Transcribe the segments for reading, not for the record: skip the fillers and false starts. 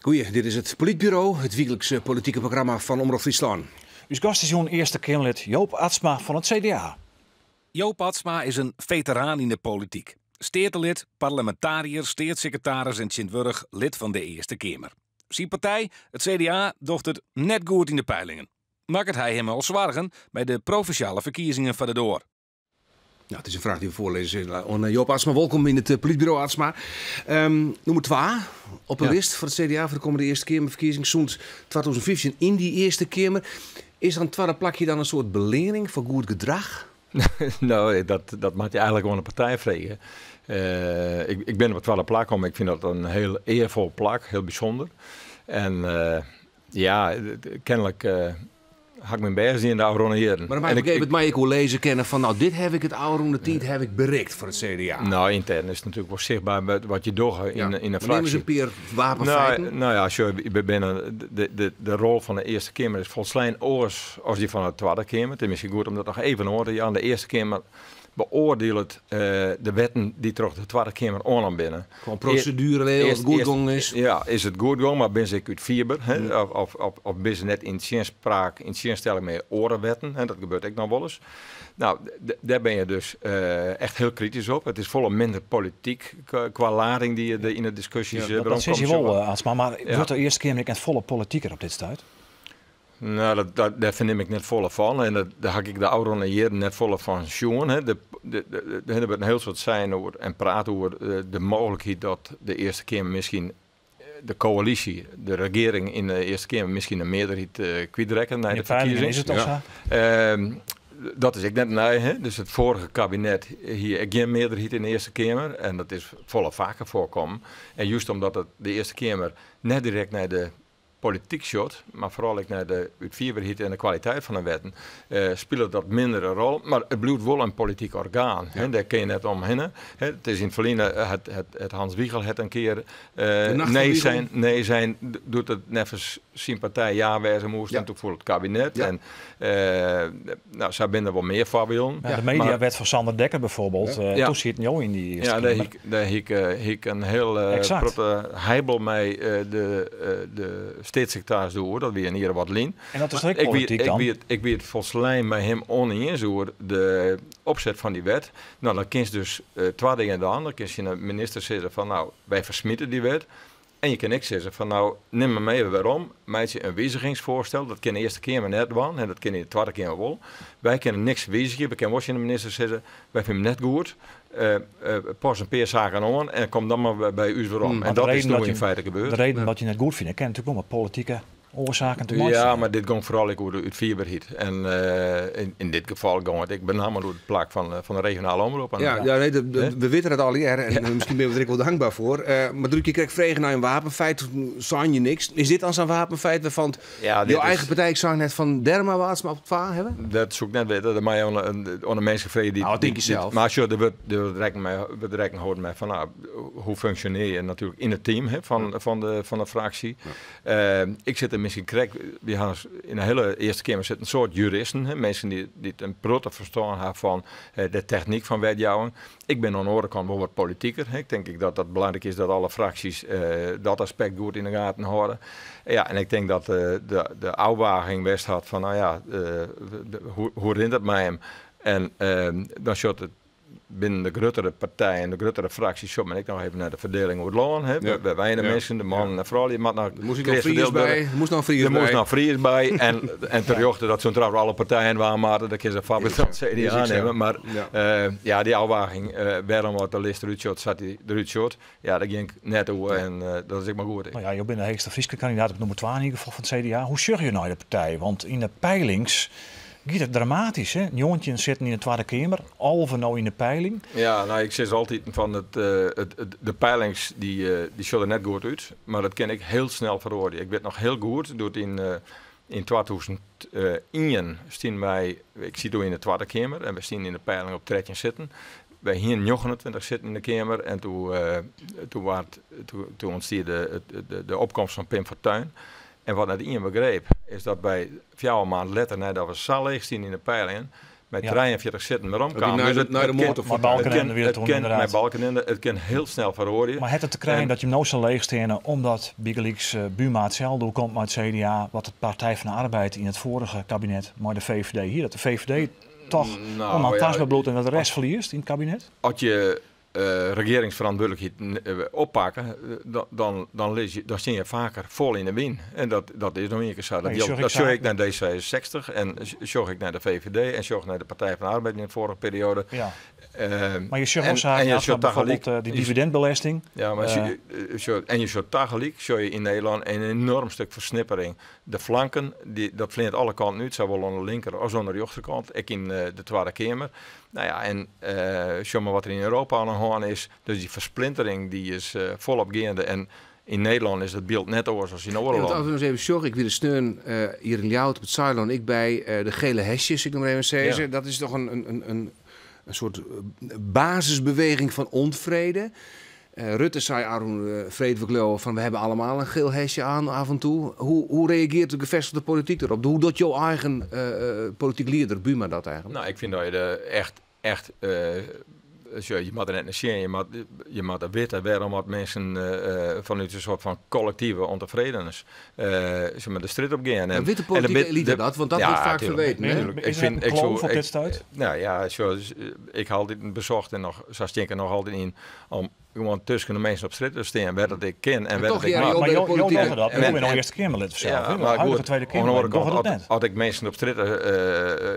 Goeie, dit is het Politbureau, het wekelijkse politieke programma van Omroep Friesland. Uw gast is zo'n eerste Kamerlid Joop Atsma van het CDA. Joop Atsma is een veteraan in de politiek. Steertelid, parlementariër, steertsecretaris en Sint-Wurg lid van de Eerste Kamer. Zijn partij, het CDA, docht het net goed in de peilingen. Maakt hij hem al zwargen bij de provinciale verkiezingen van de Door. Nou, het is een vraag die we voorlezen. Joop Atsma, welkom in het Politbureau Atsma. Nummer 2 op een lijst voor het CDA voor de komende Eerste Kamerverkiezing. Zo'n 2015 in die Eerste Kamer. Is dan het tweede plakje dan een soort belering voor goed gedrag? Nou, dat maakt je eigenlijk gewoon een partij vregen. Ik ben op het tweede plak om. Ik vind dat een heel eervol plak, heel bijzonder. En kennelijk had ik mijn bergen in de oude jaren. Maar dan ik mij ook lezen kennen van, nou, dit heb ik het oude tijd heb ik bereikt voor het CDA. Nou, intern is het natuurlijk wel zichtbaar met wat je doet in een fractie. Neem eens een paar wapenfeiten. Nou ja, de rol van de Eerste Kamer is volstrekt anders als die van de Tweede Kamer. Het is misschien goed om dat nog even te horen. Ja, de Eerste Kamer beoordeelt de wetten die toch de Tweede Kamer aanbinden. Gewoon procedure, of het goed gang is. Ja, is het goed gang, maar ben ik uit fieber. Of ben ze net in zinspraak, in zinstelling met orenwetten. Dat gebeurt ook nog wel eens. Nou, daar ben je dus echt heel kritisch op. Het is volle minder politiek qua lading die je in de discussies komt. Dat zie je wel, Atsma, maar wordt de Eerste Kamer niet volle politieker op dit stuit? Nou, daar vind ik net volle van. En daar had ik de oude jaren net volle van zien. Er hebben een heel soort zijn over en praten over de mogelijkheid dat de Eerste Kamer misschien de coalitie, de regering in de Eerste Kamer misschien een meerderheid kwijtrekken naar de verkiezingen. Is het al zo? Dat is ik net nee, hè? Dus het vorige kabinet hier geen meerderheid in de Eerste Kamer en dat is volle vaker voorkomen. En juist omdat de Eerste Kamer net direct naar de politiek shot, maar vooral naar de uitvoerbaarheid en de kwaliteit van de wetten, speelt dat minder een rol. Maar het blijft wel een politiek orgaan. Ja. Daar kun je net omheen. Het is in het verleden, het Hans Wiegel het een keer nee zijn, doet het nevens zijn partij ja wijzen moest en toen voor het kabinet. Ja. En nou, zij zijn er wel meer voorbeelden. Ja, de mediawet van Sander Dekker bijvoorbeeld, toen zit jou in die Eerste Kamer. Daar heb ik een heel grote heibel mee de steedssecretaris door, dat weer hier wat lien. En dat is ook politiek dan? Ik weet volslijn bij hem oneens over de opzet van die wet. Nou, dan kun je dus twee dingen dan. Dan kun je een minister zeggen van, nou, wij versmieten die wet. En je kan ook zeggen van, nou, neem me mee waarom. Maak je een wijzigingsvoorstel. Dat kan de Eerste Kamer net doen en dat kan de Tweede Kamer wel. Wij kunnen niks wijzigen. We kunnen wel de minister zeggen, wij vinden het net goed. Pas een paar zaken aan en kom dan maar bij u waarom. En dat is nu in feite gebeurd. De reden dat je het goed vindt, kan natuurlijk wel met politieke oorzaken te maken. Ja, maar dit ging vooral over de uitvoerbaarheid. En in dit geval ging het met name door het plak van de regionale omroep. We weten het al hier en misschien ben je er wel dankbaar voor. Maar toen ik vragen naar een wapenfeit, zei je niks. Is dit dan zo'n wapenfeit waarvan jouw eigen partij, ik zag net van Derma was maar op het vaar hebben? Dat zoek net weten. Dat mij een mensen vrede die. Nou, denk je zelf. Maar als je de rekening hoort mij van, nou, hoe functioneer je natuurlijk in het team van de fractie. Ja. Ik zit er misschien correct. We hebben in de hele Eerste Kamer zitten een soort juristen, mensen die een protte verstaan hebben van de techniek van wetjouwing. Ik ben aan de andere kant wel wat politieker. Ik denk dat het belangrijk is dat alle fracties dat aspect goed in de gaten houden. Ja, en ik denk dat de afwaging best had van, nou ja, hoe rint het met hem? En dan shot het binnen de grotere partijen en de grotere fracties, zo ben ik nog even naar de verdeling over het loon. Bij weinig mensen, de man en de vrouw, die er moest nog Fries bij. En terecht dat zo'n trouwens alle partijen waren, dat kun je van het CDA nemen. Maar die afwaging, waarom wat de list eruit shot, zat hij eruit shot. Ja, dat ging net over en dat is ik maar goed. Nou ja, je bent de heegste Frieske kandidaat op nummer 2 in ieder geval van het CDA. Hoe zorg je nou de partij? Want in de peilings gaat het dramatisch, hè? Jongetje zitten in de Tweede Kamer, Alve nou in de peiling. Ja, nou, ik zeg altijd van de peilings die zullen net goed uit, maar dat ken ik heel snel veroordelen. Ik weet nog heel goed, door in 2001 staan wij, ik zit in de Tweede Kamer en we staan in de peiling op 13 zitten. Wij hier 29 zitten in de Kamer en toen ontstond de opkomst van Pim Fortuyn. En wat net iemand begreep, is dat wij 4 maanden later, nadat we zo leeg staan in de peilingen, met 43 zitten maar omkomen. Naar de motor maar Balkenende weer toen inderdaad. Met Balkenende, het kan heel snel verhoren. Maar het te krijgen dat je hem nooit zal leegstenen omdat Bigelix Buma hetzelfde komt met het CDA, wat de Partij van de Arbeid in het vorige kabinet, maar de VVD hier, dat de VVD toch onaantastbaar bloed en dat de rest verliest in het kabinet? Als je regeringsverantwoordelijkheid oppakken, dan zie je vaker vol in de win. En dat is nog een keer zo. Dat zorg ik naar D66 en zorg ik naar de VVD en zorg naar de Partij van de Arbeid in de vorige periode. Ja. Maar je zorgt ook bijvoorbeeld die dividendbelasting. Ja, maar je zorgt tegelijk je in Nederland een enorm stuk versnippering. De flanken, dat vliegt alle kanten uit, zowel aan de linker als aan de rechterkant. Ik in de Tweede Kamer. Nou ja, en zeg maar wat er in Europa aan de hand is. Dus die versplintering die is volop gaande. En in Nederland is het beeld net over zoals in Noord-Holland. Ik wil nog even zorgen. Ik wil de steun hier in Ljouwt op het Saarland. Ik bij de gele hesjes, ik nog maar even zeggen. Ja. Dat is toch een soort basisbeweging van onvrede. Rutte zei aan vrede van we hebben allemaal een geel hesje aan af en toe. Hoe reageert de gevestigde politiek erop? Hoe doet jouw eigen politiek leider Buma dat eigenlijk? Nou, ik vind dat je er echt je moet er net naar zien, je moet er weten waarom wat mensen vanuit een soort van collectieve ontevredenheid de strijd op gaan. En witte politieke elite dat, want dat wordt vaak verweten. Is er een kloof op dit stuit? Nou ja, ik haal dit bezocht en nog, zoals ik er nog altijd in, om gewoon tussen de mensen op strijd te staan, waar dat ik ken en waar dat ik maak. Maar jou dat, ik ben nog eerste Kamerlid of zo. Ja, maar goed, Tweede Kamer, had ik mensen op strijd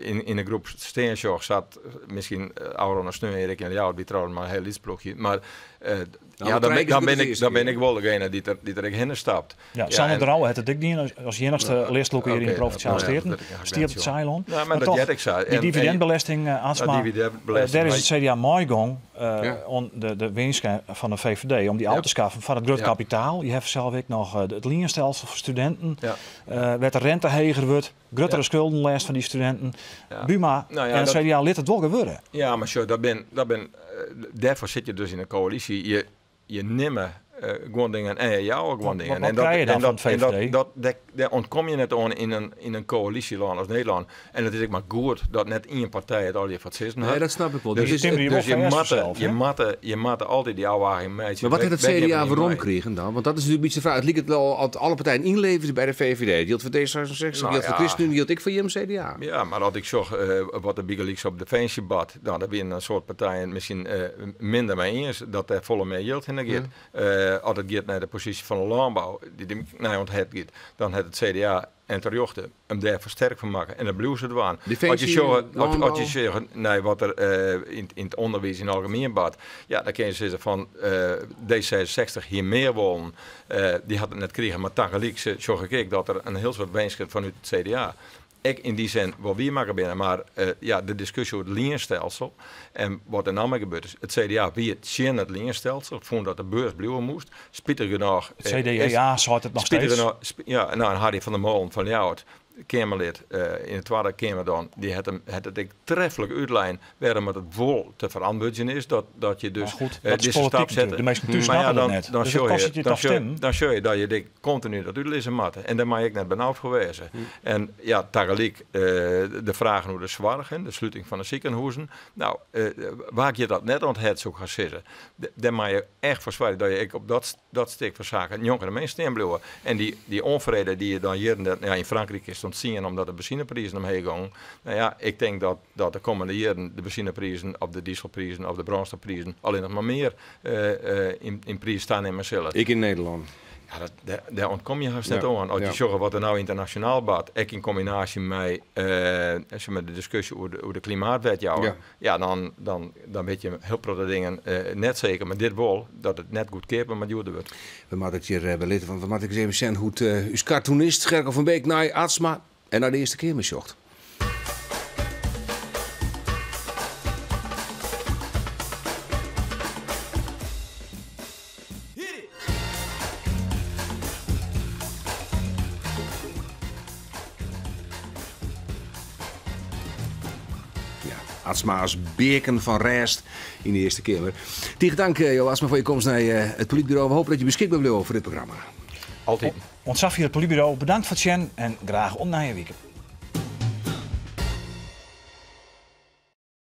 in een groep staan zat, misschien ouder dan steun Erik en jou, die trouwens maar een heel iets ploegje, maar dan ben ik wel degene die er heen stapt. Ja, Sander de Rauwe had het ik niet als enigste leerslok hier in de Provinciale Staten. Stier op het Ceylon. Maar dat jij ik zei. Die dividendbelasting, daar is het CDA mooi gang om de winst van de VVD om die auto's te schaffen van het groot kapitaal. Je hebt zelf ook nog het leenstelsel voor studenten. Werd de rente heger wordt, grotere schuldenlijst van die studenten. Buma en het CDA liet het wel gebeuren. Ja, maar zo, daarvoor zit je dus in een coalitie. Je nimmer gewoon dingen en jou gewoon dingen. Wat krijg je dan van het VVD? Daar ontkom je net aan in een coalitieland als Nederland. En het is ook maar goed dat net één partij het al je fascisme had. Nee, dat snap ik wel. Dus je matte altijd die oude meisjes. Maar wat heeft het CDA waarom gekregen dan? Want dat is natuurlijk een beetje de vraag. Het lijkt wel dat alle partijen inleveren bij de VVD. Die had voor D66, die had voor ChristenUnie, die had ik voor CDA. Ja, maar als ik zag wat de Bigelix op Defensie bad, dan heb je een soort partijen misschien minder mee eens dat er volle meer geld in gaat. Als het gaat naar de positie van de landbouw, dan heeft het CDA en ter jochte hem daar versterkt van maken. En dan blijven ze het aan. Als je zegt, wat er in het onderwijs in algemeen bad, ja, dan kun je zeggen van D66 hier meer wollen. Die had het net gekregen, maar tegelijk zag ik dat er een heel soort winst vanuit het CDA. Ik in die zin wat we maken binnen, maar de discussie over het leenstelsel en wat er nou mee gebeurd is. Het CDA wie het zien het leenstelsel, vond dat de beurs blijven moest. Spieter genoeg. Het CDA zou het nog steeds. En Harry van der Molen van Ljouwt, Kamerlid in de Tweede Kamer dan, die had het treffelijk uitlijn waarom het vol te verantwoorden is dat je dus deze stap zet. De meesten snappen dat net. Dan show je dat je continu dat uitlezen moet. En daar mag ik net benauwd voor wezen. En ja, tegelijk de vragen hoe de zorg en de sluiting van de ziekenhuizen. Nou, waar je dat net aan het zo gaat zitten, dan mag je echt verzwaren dat je op dat stuk van zaken jongere mensen staan blijven. En die onvrede die je dan hier in Frankrijk is ontzien omdat de benzineprijzen omheen gaan. Nou ja, ik denk dat de komende jaren de benzineprijzen of de dieselprijzen of de brandstofprijzen alleen nog maar meer in prijs staan in Marcella. Ik in Nederland. Ja, daar ontkom je haast net aan. Als je zorgt wat er nou internationaal bad, ik in combinatie met de discussie over de klimaatwet, dan weet je heel veel dingen net zeker, maar dit wel, dat het net goed keert, maar duurder wordt. We maken het hier belitten van, we maken eens even zien hoe uw cartoonist Gerco van Beek naar Atsma en naar de Eerste Kamer zocht. Atsma als beken van Rijst in de Eerste Kamer. Tegen dank, Atsma, voor je komst naar het Politbureau. We hopen dat je beschikbaar blijft voor dit programma. Altijd. Ons af hier het Politbureau. Bedankt voor het zien en graag om naar je weekend.